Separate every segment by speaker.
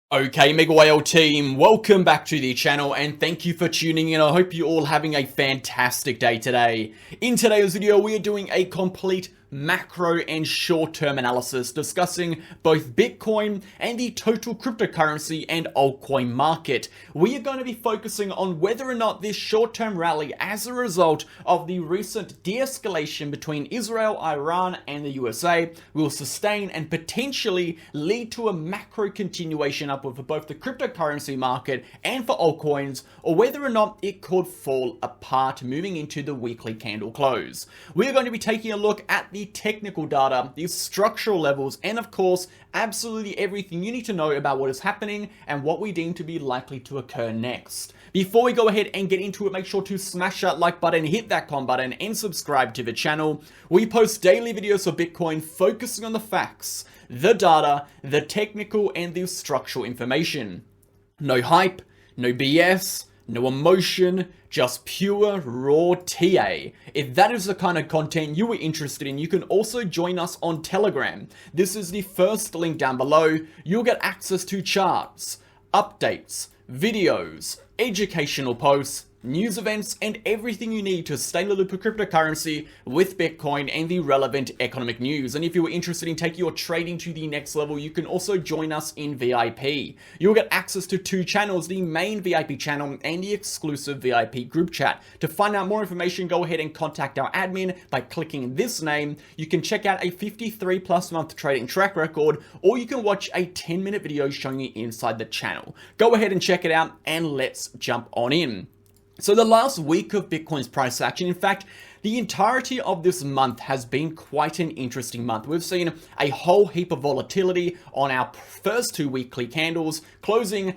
Speaker 1: Okay, MegaWhale team, welcome back to the channel and thank you for tuning in. I hope you're all having a fantastic day today. In today's video, we are doing a complete macro and short-term analysis discussing both Bitcoin and the total cryptocurrency and altcoin market. We are going to be focusing on whether or not this short-term rally as a result of the recent de-escalation between Israel, Iran and the USA will sustain and potentially lead to a macro continuation upward for both the cryptocurrency market and for altcoins, or whether or not it could fall apart moving into the weekly candle close. We are going to be taking a look at the technical data, the structural levels, and of course, absolutely everything you need to know about what is happening and what we deem to be likely to occur next. Before we go ahead and get into it, make sure to smash that like button, hit that comment button, and subscribe to the channel. We post daily videos for Bitcoin focusing on the facts, the data, the technical, and the structural information. No hype, no BS, no emotion, just pure raw TA. If that is the kind of content you are interested in, you can also join us on Telegram. This is the first link down below. You'll get access to charts, updates, videos, educational posts, news events, and everything you need to stay in the loop of cryptocurrency with Bitcoin and the relevant economic news. And if you are interested in taking your trading to the next level, you can also join us in VIP. You'll get access to two channels, the main VIP channel and the exclusive VIP group chat. To find out more information, go ahead and contact our admin by clicking this name. You can check out a 53+ month trading track record, or you can watch a 10-minute video showing you inside the channel. Go ahead and check it out, and let's jump on in. So the last week of Bitcoin's price action, in fact, the entirety of this month has been quite an interesting month. We've seen a whole heap of volatility on our first two weekly candles, closing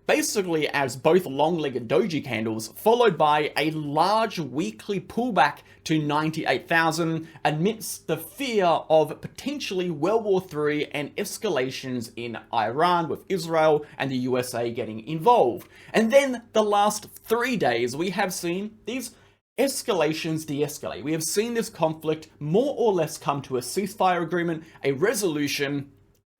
Speaker 1: basically as both long-legged doji candles, followed by a large weekly pullback to 98,000 amidst the fear of potentially World War III and escalations in Iran with Israel and the USA getting involved. And then the last 3 days, we have seen these escalations de-escalate. We have seen this conflict more or less come to a ceasefire agreement, a resolution,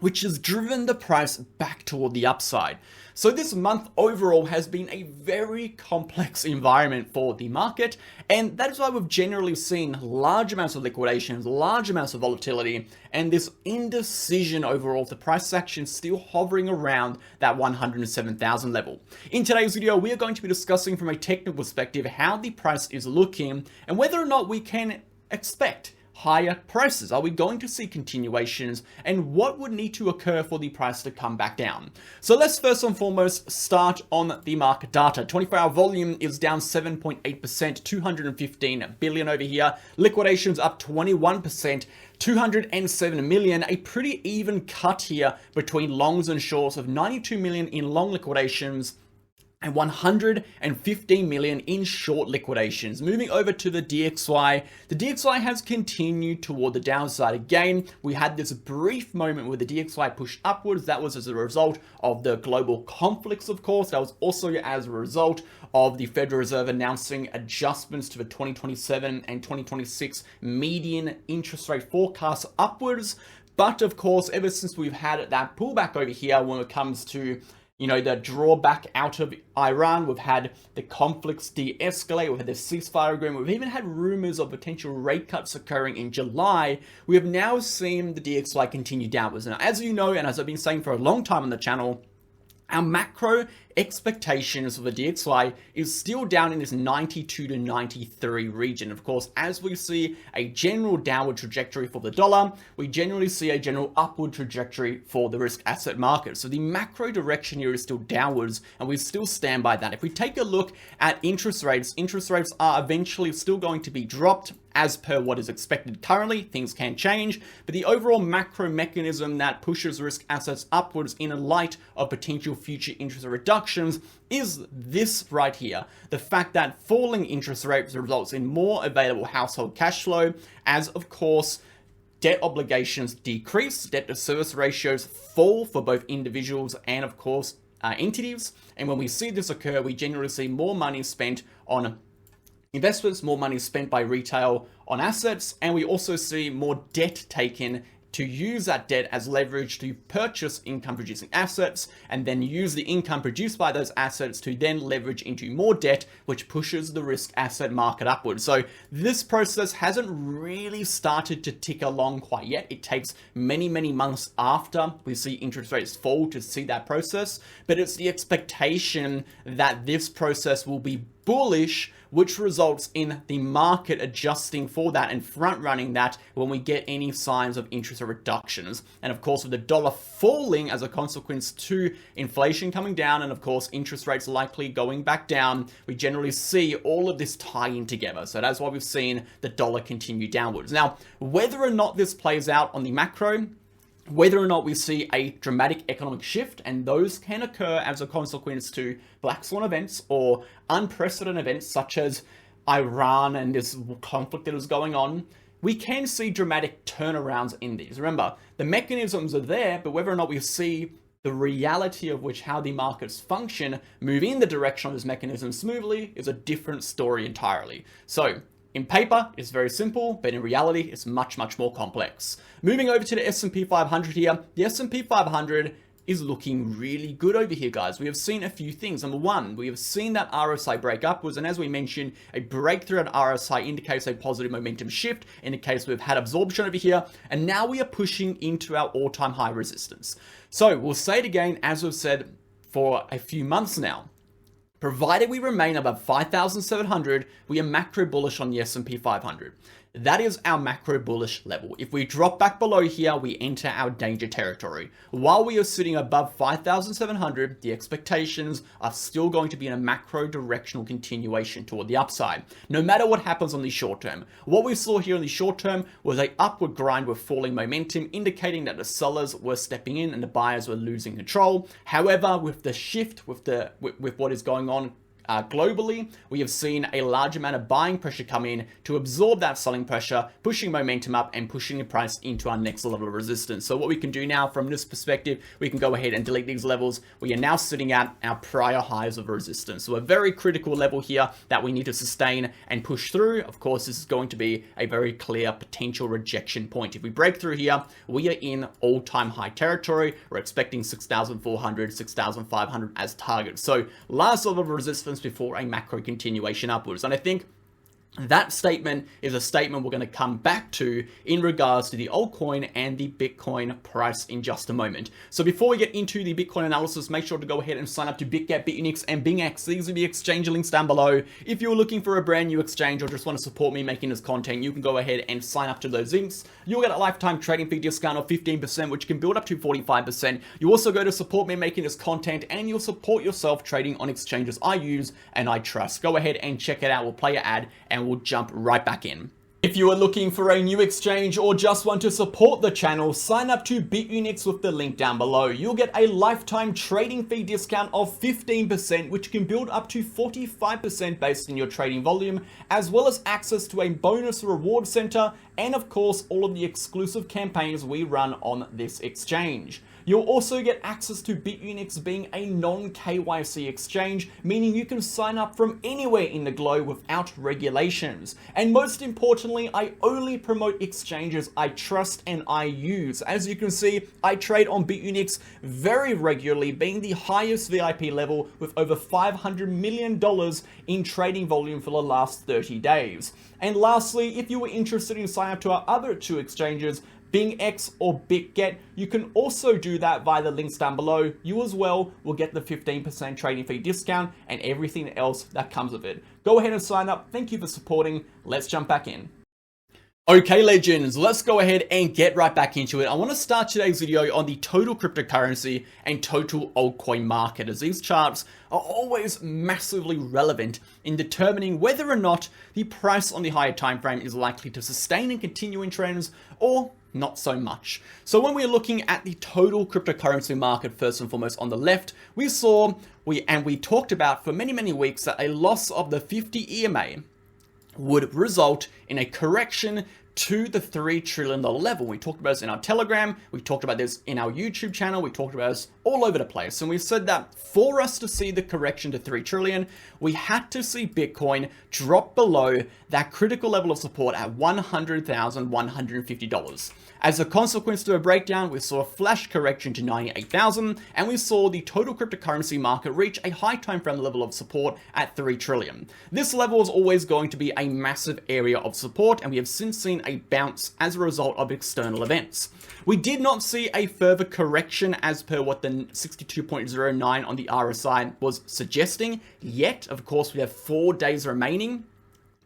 Speaker 1: which has driven the price back toward the upside. So this month overall has been a very complex environment for the market, and that is why we've generally seen large amounts of liquidations, large amounts of volatility, and this indecision overall, the price action still hovering around that 107,000 level. In today's video, we are going to be discussing from a technical perspective how the price is looking and whether or not we can expect higher prices. Are we going to see continuations, and what would need to occur for the price to come back down? So let's first and foremost start on the market data. 24-hour volume is down 7.8%, 215 billion over here. Liquidations up 21%, 207 million, a pretty even cut here between longs and shorts of 92 million in long liquidations and 115 million in short liquidations. Moving over to the DXY, the DXY has continued toward the downside again. We had this brief moment where the DXY pushed upwards. That was as a result of the global conflicts, of course. That was also as a result of the Federal Reserve announcing adjustments to the 2027 and 2026 median interest rate forecasts upwards. But of course, ever since we've had that pullback over here when it comes to the drawback out of Iran, we've had the conflicts de-escalate, we've had the ceasefire agreement, we've even had rumors of potential rate cuts occurring in July. We have now seen the DXY continue downwards. Now, as you know, and as I've been saying for a long time on the channel, our macro expectations for the DXY is still down in this 92 to 93 region. Of course, as we see a general downward trajectory for the dollar, we generally see a general upward trajectory for the risk asset market. So the macro direction here is still downwards, and we still stand by that. If we take a look at interest rates are eventually still going to be dropped as per what is expected currently. Things can change, but the overall macro mechanism that pushes risk assets upwards in light of potential future interest rate reductions is this right here. The fact that falling interest rates results in more available household cash flow, as of course debt obligations decrease, debt to service ratios fall for both individuals and of course entities. And when we see this occur, we generally see more money spent on investments, more money spent by retail on assets, and we also see more debt taken to use that debt as leverage to purchase income producing assets, and then use the income produced by those assets to then leverage into more debt, which pushes the risk asset market upwards. So this process hasn't really started to tick along quite yet. It takes many months after we see interest rates fall to see that process, but it's the expectation that this process will be bullish, which results in the market adjusting for that and front running that when we get any signs of interest rate reductions. And of course, with the dollar falling as a consequence to inflation coming down, and of course, interest rates likely going back down, we generally see all of this tying together. So that's why we've seen the dollar continue downwards. Now, whether or not this plays out on the macro, whether or not we see a dramatic economic shift, and those can occur as a consequence to black swan events or unprecedented events such as Iran and this conflict that is going on, we can see dramatic turnarounds in these. Remember, the mechanisms are there, but whether or not we see the reality of which how the markets function move in the direction of this mechanism smoothly is a different story entirely. So in paper, it's very simple, but in reality, it's much more complex. Moving over to the S&P 500 here, the S&P 500 is looking really good over here, guys. We have seen a few things. Number one, we have seen that RSI break upwards, and as we mentioned, a breakthrough at RSI indicates a positive momentum shift, indicates we've had absorption over here, and now we are pushing into our all-time high resistance. So we'll say it again, as we've said for a few months now. Provided we remain above 5,700, we are macro bullish on the S&P 500. That is our macro bullish level. If we drop back below here, we enter our danger territory. While we are sitting above 5,700, the expectations are still going to be in a macro directional continuation toward the upside, no matter what happens on the short term. What we saw here in the short term was an upward grind with falling momentum, indicating that the sellers were stepping in and the buyers were losing control. However, with the shift, with what is going on globally, we have seen a large amount of buying pressure come in to absorb that selling pressure, pushing momentum up and pushing the price into our next level of resistance. So what we can do now from this perspective, we can go ahead and delete these levels. We are now sitting at our prior highs of resistance. So a very critical level here that we need to sustain and push through. Of course, this is going to be a very clear potential rejection point. If we break through here, we are in all-time high territory. We're expecting 6,400, 6,500 as targets. So last level of resistance before a macro continuation upwards. And I think that statement is a statement we're going to come back to in regards to the altcoin and the Bitcoin price in just a moment. So before we get into the Bitcoin analysis, make sure to go ahead and sign up to BitGet, BitUnix, and BingX. These are the exchange links down below. If you're looking for a brand new exchange or just want to support me making this content, you can go ahead and sign up to those links. You'll get a lifetime trading fee discount of 15%, which can build up to 45%. You also go to support me making this content, and you'll support yourself trading on exchanges I use and I trust. Go ahead and check it out. We'll play an ad and we'll jump right back in. If you are looking for a new exchange or just want to support the channel, sign up to BitUnix with the link down below. You'll get a lifetime trading fee discount of 15%, which can build up to 45% based on your trading volume, as well as access to a bonus reward center, and of course, all of the exclusive campaigns we run on this exchange. You'll also get access to BitUnix being a non-KYC exchange, meaning you can sign up from anywhere in the globe without regulations. And most importantly, I only promote exchanges I trust and I use. As you can see, I trade on BitUnix very regularly, being the highest VIP level with over $500 million in trading volume for the last 30 days. And lastly, if you were interested in signing up to our other two exchanges, BingX or BitGet, you can also do that via the links down below. You as well will get the 15% trading fee discount and everything else that comes with it. Go ahead and sign up. Thank you for supporting. Let's jump back in. Okay, legends, let's go ahead and get right back into it. I want to start today's video on the total cryptocurrency and total altcoin market, as these charts are always massively relevant in determining whether or not the price on the higher time frame is likely to sustain and continue in trends or not so much. So when we're looking at the total cryptocurrency market, first and foremost on the left, we talked about for many weeks that a loss of the 50 EMA would result in a correction to the $3 trillion level. We talked about this in our Telegram, we talked about this in our YouTube channel, we talked about this all over the place. And we said that for us to see the correction to 3 trillion, we had to see Bitcoin drop below that critical level of support at $100,150. As a consequence to a breakdown, we saw a flash correction to 98,000, and we saw the total cryptocurrency market reach a high time frame level of support at 3 trillion. This level is always going to be a massive area of support, and we have since seen a bounce as a result of external events. We did not see a further correction as per what the 62.09 on the RSI was suggesting yet. Of course, we have 4 days remaining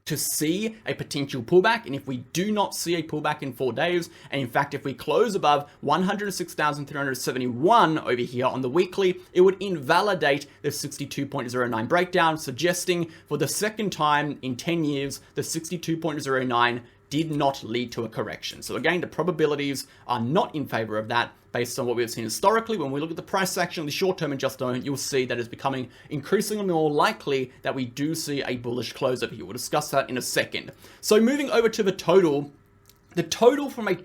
Speaker 1: to see a potential pullback, and if we do not see a pullback in 4 days, and in fact if we close above 106,371 over here on the weekly, it would invalidate the 62.09 breakdown, suggesting for the second time in 10 years the 62.09 did not lead to a correction. So again, the probabilities are not in favor of that based on what we've seen historically. When we look at the price action in the short term and just don't, you'll see that it's becoming increasingly more likely that we do see a bullish close over here. We'll discuss that in a second. So moving over to the total from a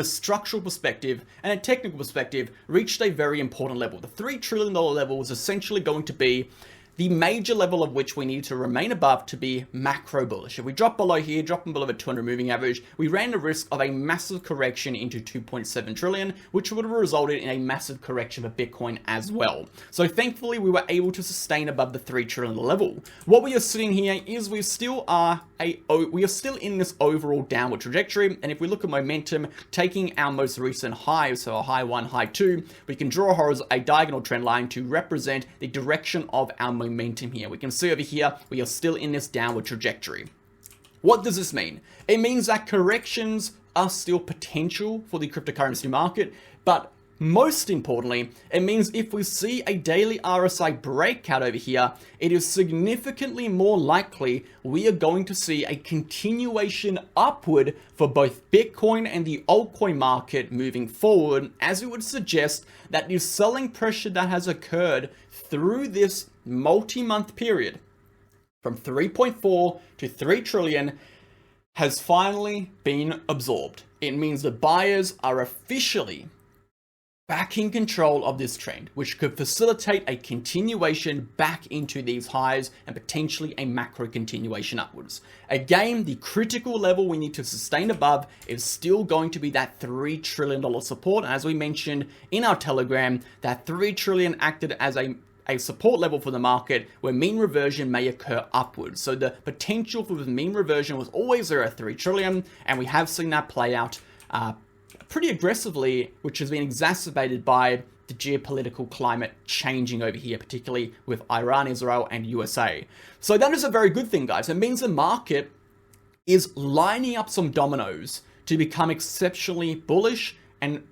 Speaker 1: structural perspective and a technical perspective reached a very important level. The $3 trillion level was essentially going to be the major level of which we need to remain above to be macro bullish. If we drop below here, dropping below the 200 moving average, we ran the risk of a massive correction into 2.7 trillion, which would have resulted in a massive correction for Bitcoin as well. So thankfully, we were able to sustain above the 3 trillion level. What we are sitting here is we are still in this overall downward trajectory. And if we look at momentum, taking our most recent highs, so a high 1, high 2, we can draw a diagonal trend line to represent the direction of our momentum here. We can see over here, we are still in this downward trajectory. What does this mean? It means that corrections are still potential for the cryptocurrency market, but most importantly, it means if we see a daily RSI breakout over here, it is significantly more likely we are going to see a continuation upward for both Bitcoin and the altcoin market moving forward, as it would suggest that the selling pressure that has occurred through this multi-month period from 3.4 to 3 trillion has finally been absorbed. It means the buyers are officially back in control of this trend, which could facilitate a continuation back into these highs and potentially a macro continuation upwards. Again, the critical level we need to sustain above is still going to be that $3 trillion support. And as we mentioned in our Telegram, that 3 trillion acted as a support level for the market where mean reversion may occur upwards. So the potential for the mean reversion was always there at 3 trillion, and we have seen that play out pretty aggressively, which has been exacerbated by the geopolitical climate changing over here, particularly with Iran, Israel, and USA. So that is a very good thing, guys. It means the market is lining up some dominoes to become exceptionally bullish and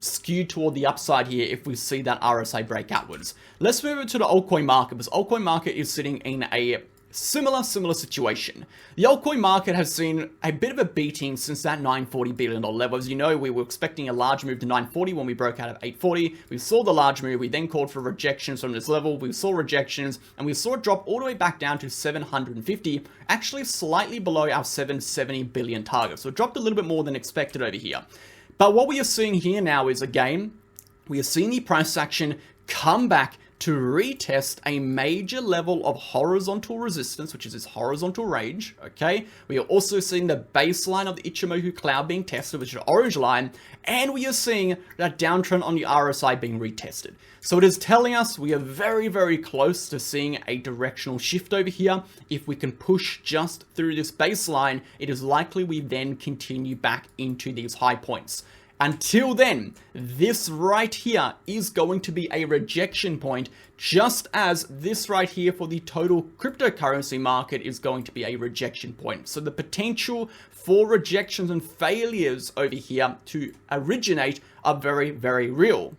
Speaker 1: skewed toward the upside here if we see that RSI break outwards. Let's move it to the altcoin market, because altcoin market is sitting in a similar situation. The altcoin market has seen a bit of a beating since that $940 billion level. As you know, we were expecting a large move to 940 when we broke out of 840. We saw the large move. We then called for rejections from this level. We saw rejections, and we saw it drop all the way back down to 750, actually slightly below our 770 billion target. So it dropped a little bit more than expected over here. But what we are seeing here now is, again, we are seeing the price action come back to retest a major level of horizontal resistance, which is this horizontal range, okay? We are also seeing the baseline of the Ichimoku cloud being tested, which is the orange line, and we are seeing that downtrend on the RSI being retested. So it is telling us we are very, very close to seeing a directional shift over here. If we can push just through this baseline, it is likely we then continue back into these high points. Until then, this right here is going to be a rejection point, just as this right here for the total cryptocurrency market is going to be a rejection point. So the potential for rejections and failures over here to originate are very, very real.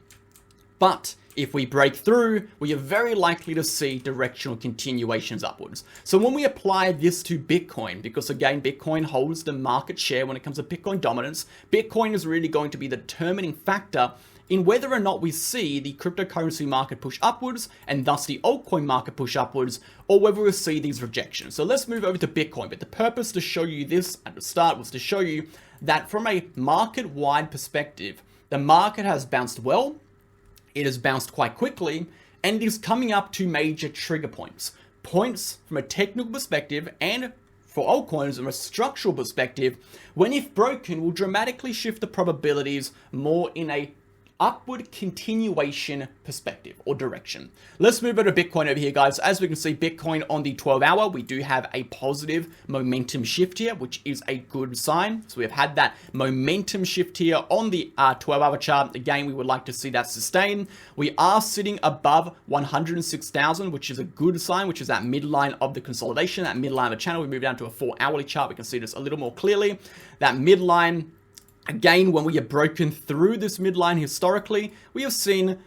Speaker 1: But if we break through, we are very likely to see directional continuations upwards. So when we apply this to Bitcoin, because again, Bitcoin holds the market share when it comes to Bitcoin dominance, Bitcoin is really going to be the determining factor in whether or not we see the cryptocurrency market push upwards and thus the altcoin market push upwards, or whether we see these rejections. So let's move over to Bitcoin. But the purpose to show you this at the start was to show you that from a market-wide perspective, the market has bounced well, it has bounced quite quickly, and is coming up to major trigger points. Points from a technical perspective and for altcoins from a structural perspective, when if broken, will dramatically shift the probabilities more in a upward continuation perspective or direction. Let's move over to Bitcoin over here, guys. As we can see, Bitcoin on the 12-hour, we do have a positive momentum shift here, which is a good sign. So we've had that momentum shift here on the 12-hour chart. Again, we would like to see that sustain. We are sitting above 106,000, which is a good sign, which is that midline of the consolidation, that midline of the channel. We move down to a 4-hourly chart. We can see this a little more clearly. That midline, again, when we have broken through this midline historically, we have seen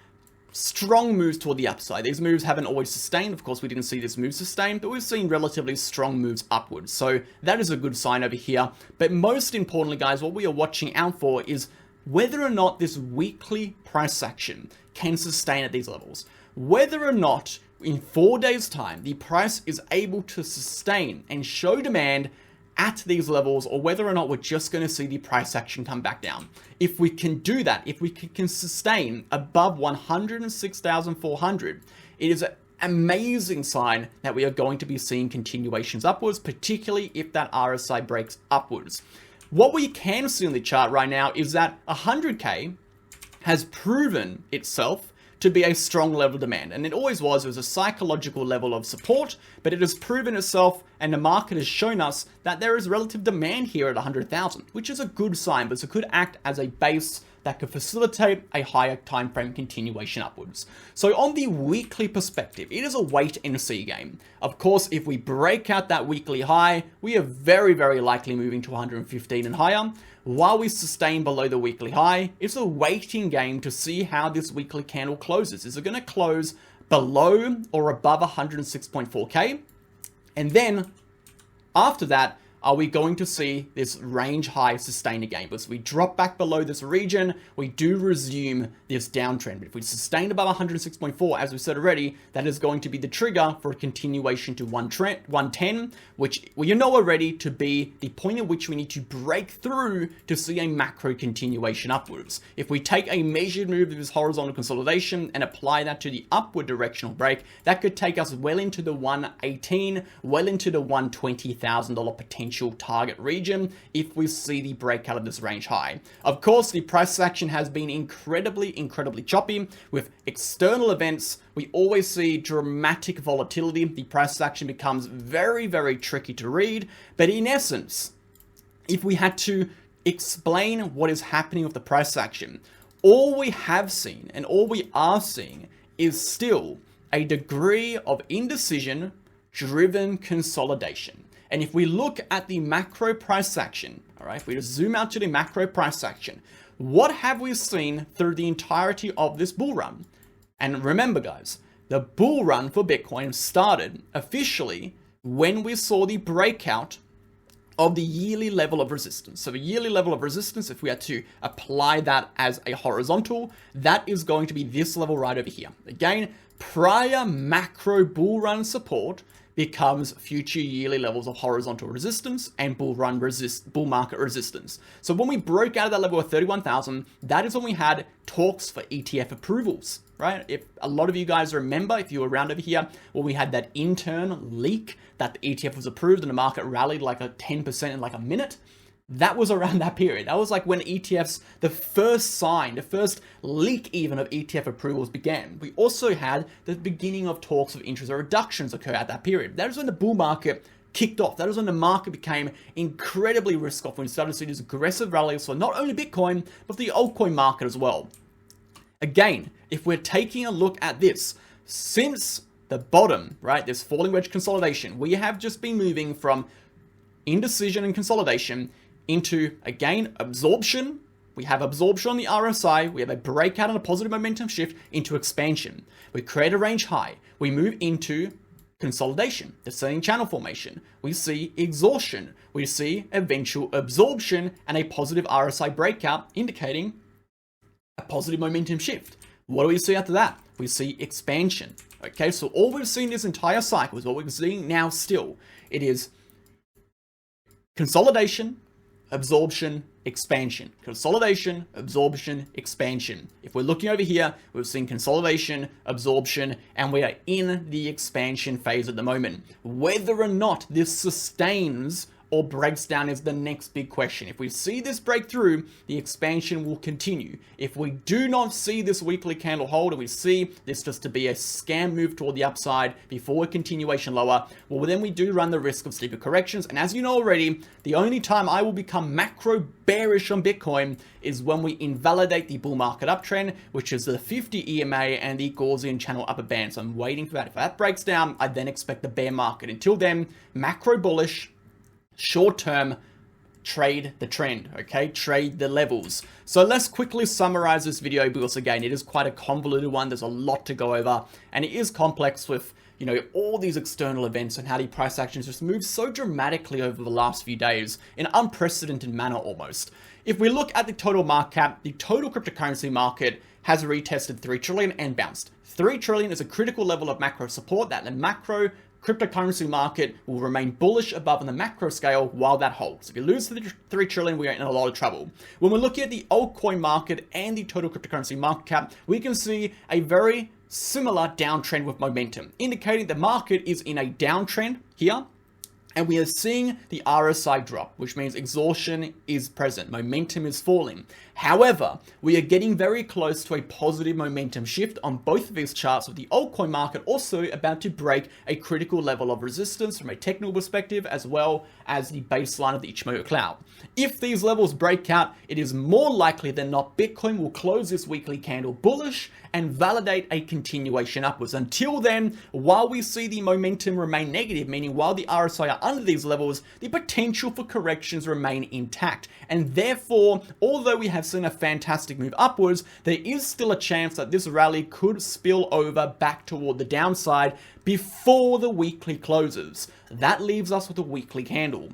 Speaker 1: strong moves toward the upside. These moves haven't always sustained. Of course, we didn't see this move sustained, but we've seen relatively strong moves upwards. So that is a good sign over here. But most importantly, guys, what we are watching out for is whether or not this weekly price action can sustain at these levels. Whether or not in 4 days' time, the price is able to sustain and show demand at these levels, or whether or not we're just going to see the price action come back down. If we can do that, if we can sustain above 106,400, it is an amazing sign that we are going to be seeing continuations upwards, particularly if that RSI breaks upwards. What we can see on the chart right now is that 100K has proven itself to be a strong level of demand. And it always was. It was a psychological level of support, but it has proven itself, and the market has shown us that there is relative demand here at 100,000, which is a good sign, but it could act as a base that could facilitate a higher time frame continuation upwards. So on the weekly perspective, it is a wait and see game. Of course, if we break out that weekly high, we are very, very likely moving to 115 and higher. While we sustain below the weekly high, it's a waiting game to see how this weekly candle closes. Is it going to close below or above 106.4K? And then after that, are we going to see this range high sustain again? Because if we drop back below this region, we do resume this downtrend. But if we sustain above 106.4, as we said already, that is going to be the trigger for a continuation to 110, which you know already to be the point at which we need to break through to see a macro continuation upwards. If we take a measured move of this horizontal consolidation and apply that to the upward directional break, that could take us well into the 118, well into the $120,000 potential target region if we see the breakout of this range high. Of course, the price action has been incredibly choppy. With external events, we always see dramatic volatility. The price action becomes very, very tricky to read. But in essence, if we had to explain what is happening with the price action, all we have seen and all we are seeing is still a degree of indecision driven consolidation. And if we look at the macro price action, all right, if we just zoom out to the macro price action, what have we seen through the entirety of this bull run? And remember, guys, the bull run for Bitcoin started officially when we saw the breakout of the yearly level of resistance. So the yearly level of resistance, if we had to apply that as a horizontal, that is going to be this level right over here. Again, prior macro bull run support becomes future yearly levels of horizontal resistance and bull market resistance. So when we broke out of that level of 31,000, that is when we had talks for ETF approvals, right? If a lot of you guys remember, if you were around over here, when we had that intern leak that the ETF was approved and the market rallied like a 10% in like a minute, that was around that period. That was like when ETFs, the first sign, the first leak even of ETF approvals began. We also had the beginning of talks of interest rate reductions occur at that period. That is when the bull market kicked off. That is when the market became incredibly risk off, when we started to see these aggressive rallies for not only Bitcoin, but the altcoin market as well. Again, if we're taking a look at this, since the bottom, right, this falling wedge consolidation, we have just been moving from indecision and consolidation into, again, absorption. We have absorption on the RSI. We have a breakout and a positive momentum shift into expansion. We create a range high. We move into consolidation, descending channel formation. We see exhaustion. We see eventual absorption and a positive RSI breakout indicating a positive momentum shift. What do we see after that? We see expansion. Okay, so all we've seen this entire cycle is what we're seeing now still. It is consolidation, absorption, expansion. Consolidation, absorption, expansion. If we're looking over here, we've seen consolidation, absorption, and we are in the expansion phase at the moment. Whether or not this sustains or breaks down is the next big question. If we see this break through, the expansion will continue. If we do not see this weekly candle hold, and we see this just to be a scam move toward the upside before a continuation lower, well, then we do run the risk of steeper corrections. And as you know already, the only time I will become macro bearish on Bitcoin is when we invalidate the bull market uptrend, which is the 50 EMA and the Gaussian channel upper band. So I'm waiting for that. If that breaks down, I then expect the bear market. Until then, macro bullish, short term, trade the trend, okay? Trade the levels. So let's quickly summarize this video, because again, it is quite a convoluted one. There's a lot to go over, and it is complex with, you know, all these external events and how the price actions just moved so dramatically over the last few days in an unprecedented manner almost. If we look at the total market cap, the total cryptocurrency market has retested 3 trillion and bounced. 3 trillion is a critical level of macro support that the macro cryptocurrency market will remain bullish above on the macro scale while that holds. If you lose the 3 trillion, we are in a lot of trouble. When we're looking at the altcoin market and the total cryptocurrency market cap, we can see a very similar downtrend with momentum, indicating the market is in a downtrend here. And we are seeing the RSI drop, which means exhaustion is present, momentum is falling. However, we are getting very close to a positive momentum shift on both of these charts, with the altcoin market also about to break a critical level of resistance from a technical perspective, as well as the baseline of the Ichimoku cloud. If these levels break out, it is more likely than not Bitcoin will close this weekly candle bullish and validate a continuation upwards. Until then, while we see the momentum remain negative, meaning while the RSI are under these levels, the potential for corrections remain intact. And therefore, although we have seen a fantastic move upwards, there is still a chance that this rally could spill over back toward the downside before the weekly closes. That leaves us with a weekly candle.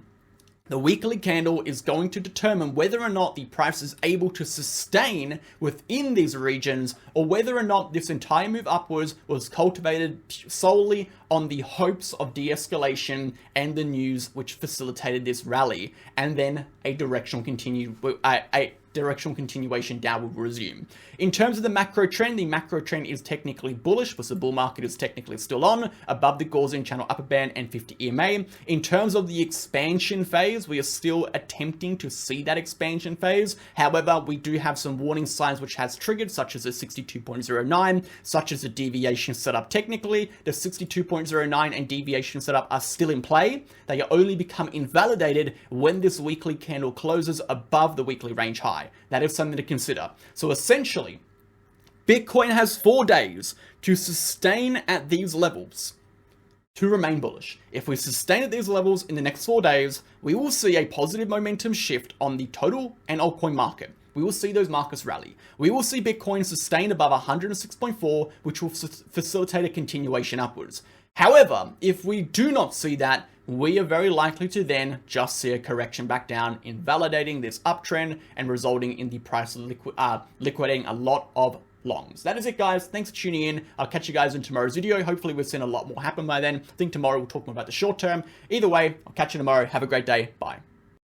Speaker 1: The weekly candle is going to determine whether or not the price is able to sustain within these regions, or whether or not this entire move upwards was cultivated solely on the hopes of de-escalation and the news which facilitated this rally, and then a directional continuation down will resume. In terms of the macro trend is technically bullish, because the bull market is technically still on, above the Gaussian channel upper band and 50 EMA. In terms of the expansion phase, we are still attempting to see that expansion phase. However, we do have some warning signs which has triggered, such as the 62.09, such as the deviation setup. Technically, the 62.09 and deviation setup are still in play. They only become invalidated when this weekly candle closes above the weekly range high. That is something to consider. So essentially, Bitcoin has 4 days to sustain at these levels to remain bullish. If we sustain at these levels in the next 4 days, we will see a positive momentum shift on the total and altcoin market. We will see those markets rally. We will see Bitcoin sustain above 106.4, which will facilitate a continuation upwards. However, if we do not see that, we are very likely to then just see a correction back down, invalidating this uptrend and resulting in the price liquidating a lot of longs. That is it, guys. Thanks for tuning in. I'll catch you guys in tomorrow's video. Hopefully we've seen a lot more happen by then. I think tomorrow we'll talk more about the short term. Either way, I'll catch you tomorrow. Have a great day. Bye.